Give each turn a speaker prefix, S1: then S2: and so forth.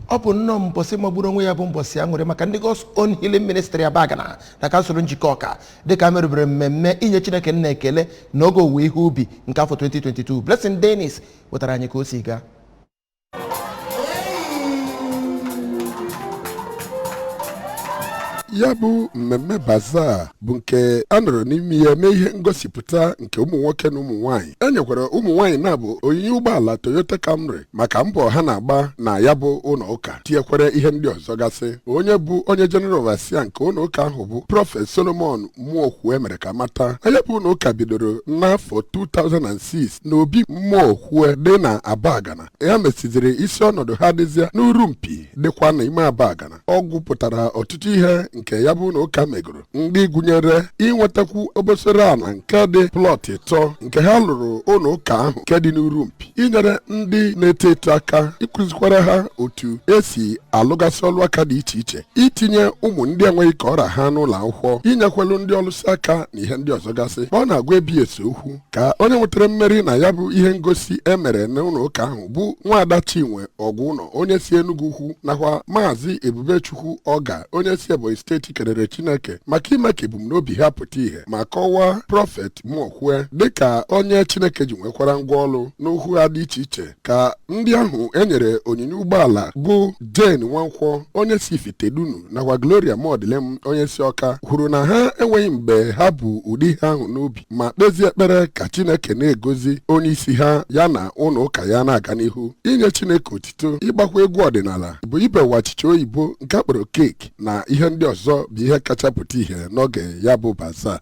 S1: Opu no mposi magburu onwe ya bụ mposi aṅụrị maka ndị God's Own Healing Ministry Abagana na kansụl njikọ ọka dịka Emerubela mmemme inye Chineke nna ekele n'oge owuwe ihe ubi nke afọ 2022. Blessing Dennis wetara anyị ka o si gaa.
S2: Ya bụ mmemme bazaar bụ nke a nọrọ n'ime ya mee ihe ngosipụta nke ụmụ nwoke na ụmụ nwaanyị. E nyekwara ụmụ nwaanyị na-abụ onyinye ụgbọala Toyota Camry maka mbọ ha na-agba na ya bụ ụlọ ụka, tinyekwara ihe ndị ọzọ gasị. Onye bụ onye General Overseer nke ụlọ ụka ahụ bụ Prophet Solomon Owuwe mere ka mata na ya bụ ụlọ ụka bidoro n'afọ 2006 n'obi Owuwe dị na Abagana. Ya mesiziri isi ọnọdụ ha dịzịa n'Urumpi dịkwa n'ime Abagana. Ọ gụpụtara ọtụtụ ihe nke ya bụ na ụka megoro, ndị gụnyere inwetakwu obosoro ala nke dị plọt 3 nke ha lụrụ ụlọ ụka ahụ nke dị n'Urumpi, inyere ndị na-eto eto aka, ịkụzikwara ha otu esi alụgasị ọlụ aka dị iche iche, itinye ụmụ ndị enweghị ka ọra ha n'ụlọ akwụkwọ, inyekwelu ndị ọlụsị aka na ihe ndị ọzọ gasị. Ọ na-agwa ebi ese okwu ka onye nwetara mmeri na ya bụ ihe ngosi emere n'ụlọ ụka ahụ bụ Nwaada Chinwe Ọgwụnọ onye si Enugu Ukwu, nakwa Maazị Ebubechukwu Ọga onye si Ebonyi steeti kelere Chineke maka ime ka ebumnobi ha pụta ihe ma kọwaa Prophet Owuwe dịka onye Chineke ji nwekwara ngwa ọlụ n'okwu ha dị iche iche. Ka ndị ahụ enyere onyinye ụgbọala bụ Jane Nwankwọ onye si Ifitedunu nakwa Gloria Modilem onye si Ọka kwuru na ha enweghị mgbe ha bụ ụdị ha ahụ n'obi ma kpezie ekpere ka Chineke na-egozi onye isi ha ya na ụlọ ụka ya na-aga n'ihu inye Chineke otito. Ịgbakwa egwu ọdịnala bụ ibewa achịcha oyibo nke akpọrọ keeki na ihe ndị ọzọ bụ ihe kacha pụta ihe n'oge ya bụ bazaar.